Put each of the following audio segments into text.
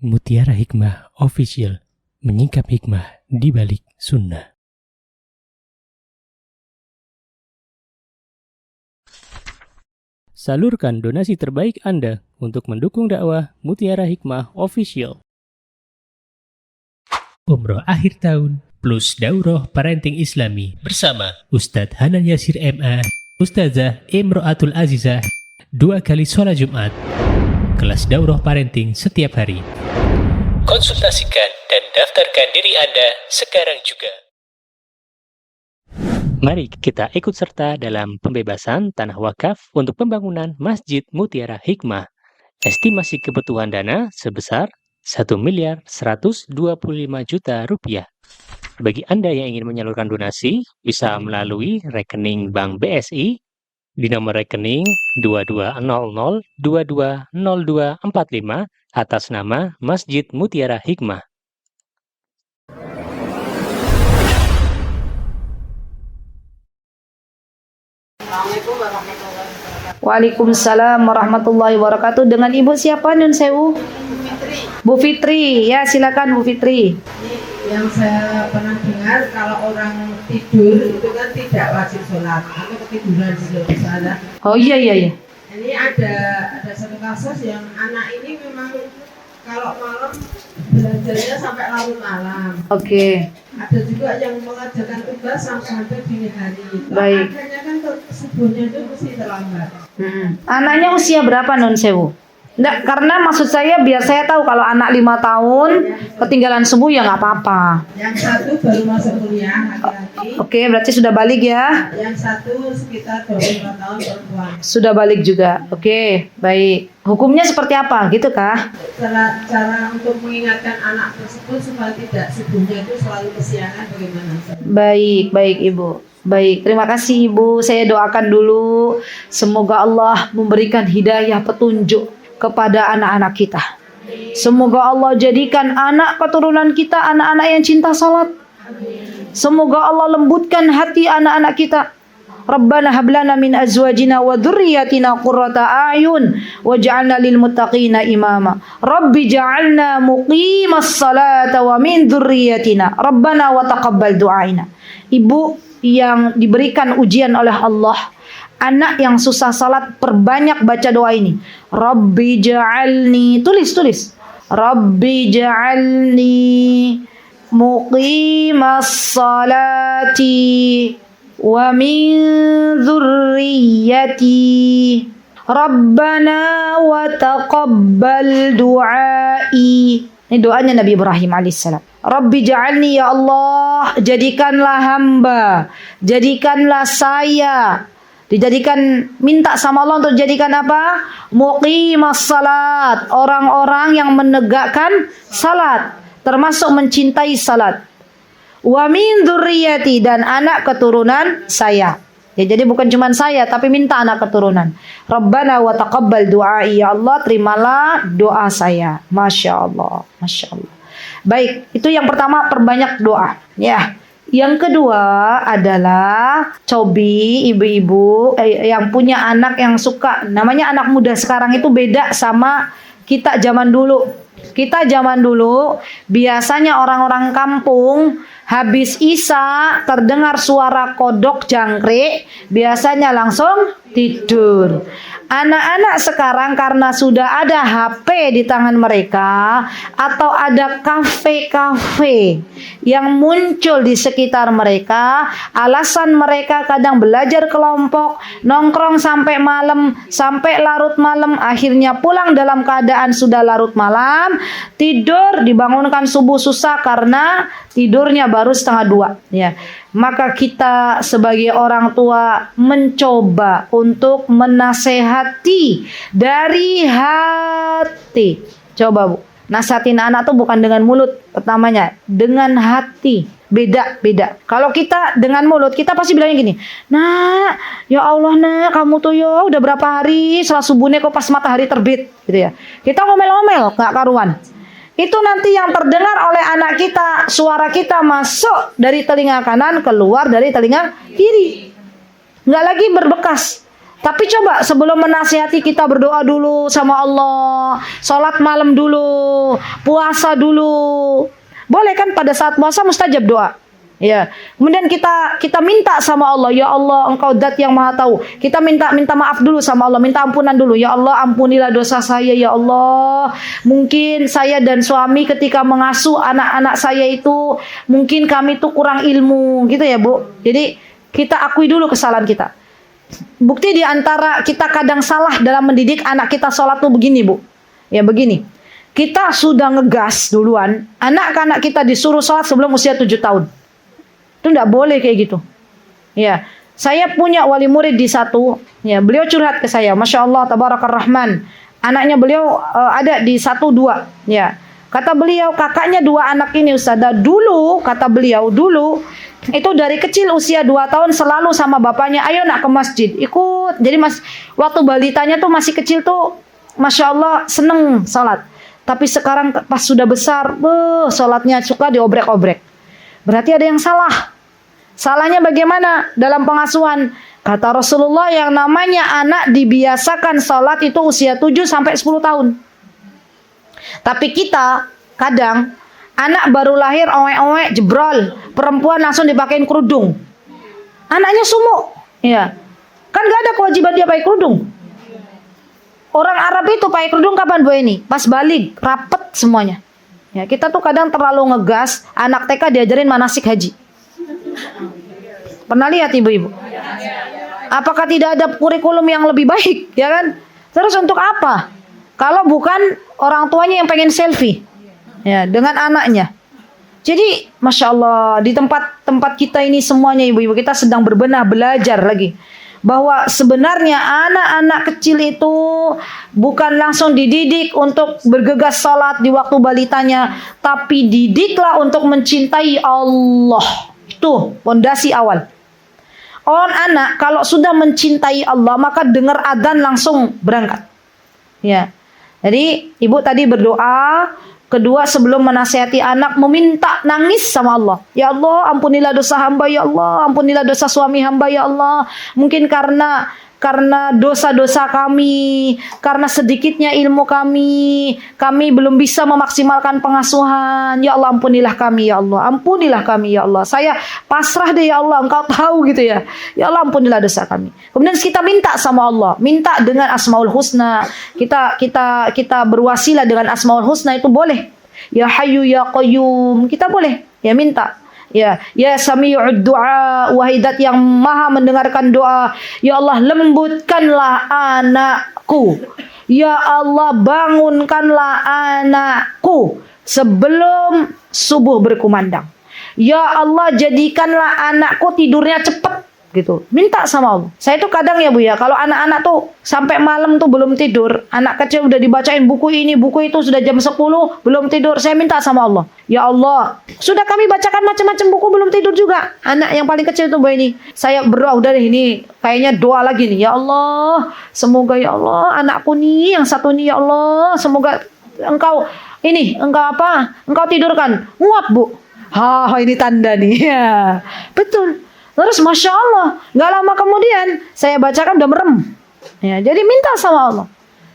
Mutiara Hikmah Official, menyingkap hikmah di balik sunnah. Salurkan donasi terbaik Anda untuk mendukung dakwah Mutiara Hikmah Official. Umroh akhir tahun plus Daurah Parenting Islami bersama Ustadz Hanan Yasir MA, Ustazah Imro'atul Azizah, 2 kali sholat Jumat. Kelas Daurah Parenting setiap hari. Konsultasikan dan daftarkan diri Anda sekarang juga. Mari kita ikut serta dalam pembebasan tanah wakaf untuk pembangunan Masjid Mutiara Hikmah. Estimasi kebutuhan dana sebesar Rp1.125.000.000. Bagi Anda yang ingin menyalurkan donasi, bisa melalui rekening Bank BSI di nomor rekening 2200220245 atas nama Masjid Mutiara Hikmah. Waalaikumsalam warahmatullahi wabarakatuh. Dengan Ibu siapa, Nun Sewu? Bu Fitri. Ya, silakan Bu Fitri. Yang saya pernah dengar, kalau orang tidur itu kan tidak wajib sholat atau ketiduran di sana. Oh iya. Ini ada satu kasus yang anak ini memang kalau malam belajarnya sampai larut malam. Oke. Ada juga yang mengerjakan tugas sampai dini hari. Baik. Akhirnya kan subuhnya itu mesti terlambat. Anaknya usia berapa, Nun Sewu? Enggak, karena maksud saya biar saya tahu kalau anak 5 tahun ketinggalan subuh ya nggak apa-apa. Yang satu baru masuk kuliah laki-laki. Oke, berarti sudah balik ya? Yang satu sekitar 24 tahun perempuan. Sudah balik juga. Oke, baik. Hukumnya seperti apa, gitu kah? Cara untuk mengingatkan anak tersebut supaya tidak subuhnya itu selalu kesiangan bagaimana? Baik Ibu. Baik, terima kasih Ibu. Saya doakan dulu semoga Allah memberikan hidayah petunjuk kepada anak-anak kita. Semoga Allah jadikan anak keturunan kita anak-anak yang cinta salat. Semoga Allah lembutkan hati anak-anak kita. Rabbana hablana min azwajina wa dhurriyyatina qurrata a'yun waj'alna lil muttaqina imama. Rabbi ja'alna muqimas salata wa min dhurriyyatina. Rabbana wa taqabbal du'aina. Ibu yang diberikan ujian oleh Allah, anak yang susah salat, perbanyak baca doa ini. Rabbi ja'alni, tulis. Rabbi ja'alni muqimas salati wa min dzurriyyati. Rabbana wa taqabbal du'ai. Ini doanya Nabi Ibrahim alaihissalam. Rabbi ja'alni, ya Allah, jadikanlah hamba, jadikanlah saya. Dijadikan, minta sama Allah untuk jadikan apa? Muqimas salat, orang-orang yang menegakkan salat, termasuk mencintai salat. Wa min dzurriyyati, dan anak keturunan saya. Ya, jadi bukan cuma saya, tapi minta anak keturunan. Rabbana wa taqabbal du'ai, ya Allah, terimalah doa saya. Masya Allah. Baik, itu yang pertama, perbanyak doa. Ya. Yang kedua adalah cobi ibu-ibu yang punya anak yang suka, namanya anak muda sekarang itu beda sama kita zaman dulu. Kita zaman dulu biasanya orang-orang kampung habis isya terdengar suara kodok jangkrik biasanya langsung tidur. Anak-anak sekarang karena sudah ada HP di tangan mereka atau ada kafe-kafe yang muncul di sekitar mereka, alasan mereka kadang belajar kelompok, nongkrong sampai malam, sampai larut malam, akhirnya pulang dalam keadaan sudah larut malam, tidur dibangunkan subuh susah karena tidurnya baru 1:30 ya. Maka kita sebagai orang tua mencoba untuk menasehati dari hati. Coba Bu, nasihatin anak tuh bukan dengan mulut pertamanya, dengan hati. Beda. Kalau kita dengan mulut, kita pasti bilangnya gini, "Nak, ya Allah nak, kamu tuh ya udah berapa hari setelah subuhnya kok pas matahari terbit," gitu ya. Kita ngomel-ngomel, gak karuan. Itu nanti yang terdengar oleh anak kita, suara kita masuk dari telinga kanan, keluar dari telinga kiri. Nggak lagi berbekas. Tapi coba sebelum menasihati kita berdoa dulu sama Allah, sholat malam dulu, puasa dulu. Boleh kan pada saat puasa mustajab doa. Ya, kemudian kita minta sama Allah, ya Allah, Engkau Zat yang Maha Tahu. Kita minta maaf dulu sama Allah, minta ampunan dulu. Ya Allah, ampunilah dosa saya ya Allah. Mungkin saya dan suami ketika mengasuh anak-anak saya itu, mungkin kami tuh kurang ilmu, gitu ya Bu. Jadi kita akui dulu kesalahan kita. Bukti di antara kita kadang salah dalam mendidik anak kita sholat tuh begini Bu. Ya begini. Kita sudah ngegas duluan, anak-anak kita disuruh sholat sebelum usia 7 tahun. Itu enggak boleh kayak gitu. Ya, saya punya wali murid di satu, ya, beliau curhat ke saya, Masya Allah, Tabarakar Rahman. Anaknya beliau ada di 1-2, ya. Kata beliau, kakaknya 2 anak ini Ustazah, dulu, kata beliau, dulu, itu dari kecil usia 2 tahun selalu sama bapaknya, ayo nak ke masjid, ikut. Jadi waktu balitanya tuh masih kecil tuh, Masya Allah, seneng salat. Tapi sekarang pas sudah besar, salatnya suka diobrek-obrek. Berarti ada yang salah. Salahnya bagaimana dalam pengasuhan? Kata Rasulullah, yang namanya anak dibiasakan salat itu usia 7 sampai 10 tahun. Tapi kita kadang anak baru lahir owek-owek jebrol, perempuan langsung dipakein kerudung. Anaknya sumuk, ya. Kan gak ada kewajiban dia pakai kerudung. Orang Arab itu pakai kerudung kapan Bu ini? Pas balik, rapet semuanya. Ya, kita tuh kadang terlalu ngegas, anak TK diajarin manasik haji. Pernah lihat ibu-ibu? Apakah tidak ada kurikulum yang lebih baik, ya kan? Terus untuk apa? Kalau bukan orang tuanya yang pengen selfie, ya, dengan anaknya. Jadi, Masya Allah, di tempat kita ini semuanya ibu-ibu, kita sedang berbenah, belajar lagi. Bahwa sebenarnya anak-anak kecil itu bukan langsung dididik untuk bergegas sholat di waktu balitanya, tapi didiklah untuk mencintai Allah. Itu pondasi awal. Orang anak kalau sudah mencintai Allah, maka dengar adzan langsung berangkat. Ya. Jadi ibu tadi berdoa. Kedua, sebelum menasihati anak, meminta, nangis sama Allah. Ya Allah, ampunilah dosa hamba, ya Allah. Ampunilah dosa suami hamba, ya Allah. Mungkin karena dosa-dosa kami, karena sedikitnya ilmu kami belum bisa memaksimalkan pengasuhan. Ya Allah, ampunilah kami, ya Allah. Ampunilah kami, ya Allah. Saya pasrah deh, ya Allah. Engkau tahu gitu ya. Ya Allah, ampunilah dosa kami. Kemudian kita minta sama Allah. Minta dengan Asmaul Husna. Kita berwasilah dengan Asmaul Husna itu boleh. Ya Hayyu ya Qayyum. Kita boleh. Ya minta. Ya Sami'ud du'a, wahai Zat yang maha mendengarkan doa. Ya Allah, lembutkanlah anakku. Ya Allah, bangunkanlah anakku sebelum subuh berkumandang. Ya Allah, jadikanlah anakku tidurnya cepat. Gitu. Minta sama Allah. Saya tuh kadang ya Bu ya, kalau anak-anak tuh sampai malam tuh belum tidur, anak kecil udah dibacain buku ini, buku itu, sudah jam 10 belum tidur, saya minta sama Allah. Ya Allah, sudah kami bacakan macam-macam buku belum tidur juga. Anak yang paling kecil tuh Bu ini. Saya berdoa, udah deh ini kayaknya doa lagi nih. Ya Allah, semoga ya Allah anakku nih yang satu nih ya Allah, semoga Engkau tidurkan. Nguap Bu. Ini tanda nih. Ya. Betul. Terus Masya Allah, gak lama kemudian saya bacakan udah merem. Ya, jadi minta sama Allah.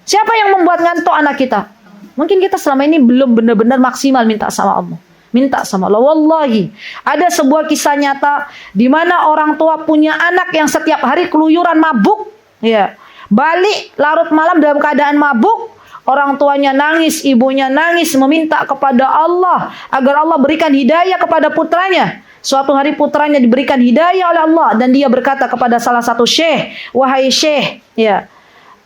Siapa yang membuat ngantuk anak kita? Mungkin kita selama ini belum benar-benar maksimal minta sama Allah. Minta sama Allah. Wallahi, ada sebuah kisah nyata di mana orang tua punya anak yang setiap hari keluyuran mabuk. Ya, balik larut malam dalam keadaan mabuk. Orang tuanya nangis, ibunya nangis, meminta kepada Allah agar Allah berikan hidayah kepada putranya. Suatu hari putranya diberikan hidayah oleh Allah dan dia berkata kepada salah satu syekh, wahai syekh, ya,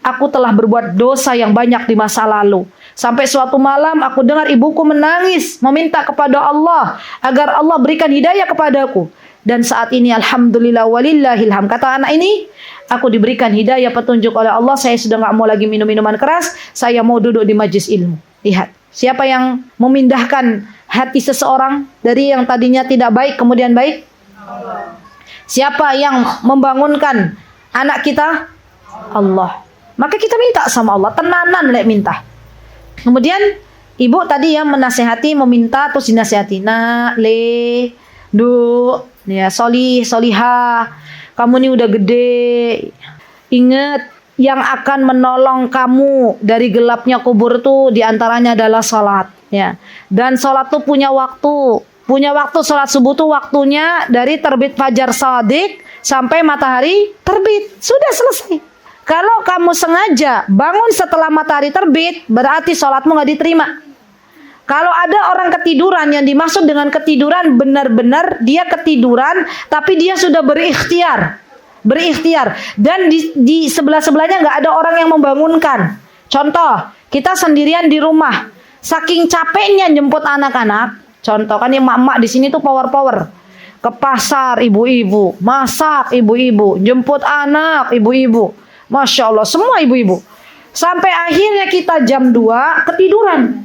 aku telah berbuat dosa yang banyak di masa lalu. Sampai suatu malam aku dengar ibuku menangis, meminta kepada Allah agar Allah berikan hidayah kepadaku. Dan saat ini alhamdulillah walillahilham, kata anak ini, aku diberikan hidayah petunjuk oleh Allah. Saya sudah gak mau lagi minum minuman keras, saya mau duduk di majlis ilmu. Lihat, siapa yang memindahkan hati seseorang dari yang tadinya tidak baik kemudian baik? Allah. Siapa yang membangunkan anak kita? Allah. Maka kita minta sama Allah, tenanan minta. Kemudian ibu tadi yang menasehati, meminta, terus dinasehati. Nak, ya, solihah, kamu ini udah gede. Ingat, yang akan menolong kamu dari gelapnya kubur tuh diantaranya adalah sholat. Ya. Dan sholat tuh punya waktu. Punya waktu sholat subuh tuh waktunya dari terbit fajar shadiq sampai matahari terbit. Sudah selesai. Kalau kamu sengaja bangun setelah matahari terbit, berarti sholatmu nggak diterima. Kalau ada orang ketiduran, yang dimaksud dengan ketiduran benar-benar dia ketiduran, tapi dia sudah berikhtiar, dan di sebelah-sebelahnya nggak ada orang yang membangunkan. Contoh, kita sendirian di rumah, saking capeknya jemput anak-anak. Contoh kan emak-emak di sini tuh power, ke pasar ibu-ibu, masak ibu-ibu, jemput anak ibu-ibu, masya Allah semua ibu-ibu. Sampai akhirnya kita jam 2 ketiduran.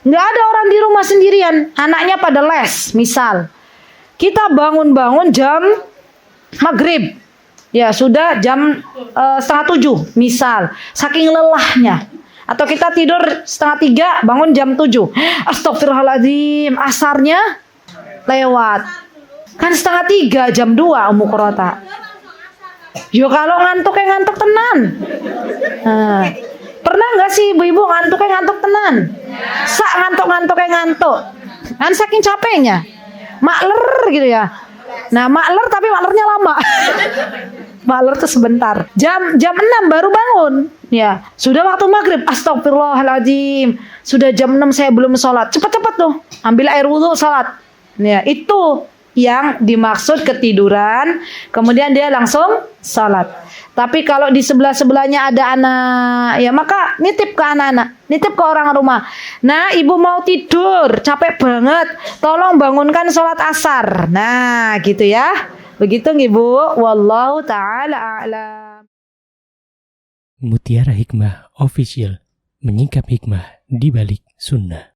Nggak ada orang di rumah sendirian, anaknya pada les, misal. Kita bangun-bangun jam maghrib, ya sudah jam 6:30, misal. Saking lelahnya. Atau kita tidur 2:30, bangun jam 7. Astagfirullahaladzim, asarnya lewat. Kan 2:30, jam 2 Ummu Qurrata. Yo kalau ngantuk tenan. Nah. Pernah nggak sih ibu-ibu ngantuk tenan? Ngantuk. Kan saking capeknya. Makler gitu ya. Nah, makler tapi maklernya lama. Makler tuh sebentar. Jam 6 baru bangun. Ya, sudah waktu maghrib. Astagfirullahaladzim. Sudah jam 6 saya belum sholat. Cepet-cepet tuh. Ambil air wudhu sholat. Ya, itu yang dimaksud ketiduran. Kemudian dia langsung sholat. Tapi kalau di sebelah-sebelahnya ada anak, ya maka nitip ke anak-anak, nitip ke orang rumah. Nah, ibu mau tidur, capek banget, tolong bangunkan sholat asar. Nah, gitu ya. Begitu ibu. Wallahu ta'ala a'lam. Mutiara Hikmah Official, menyingkap hikmah di balik sunnah.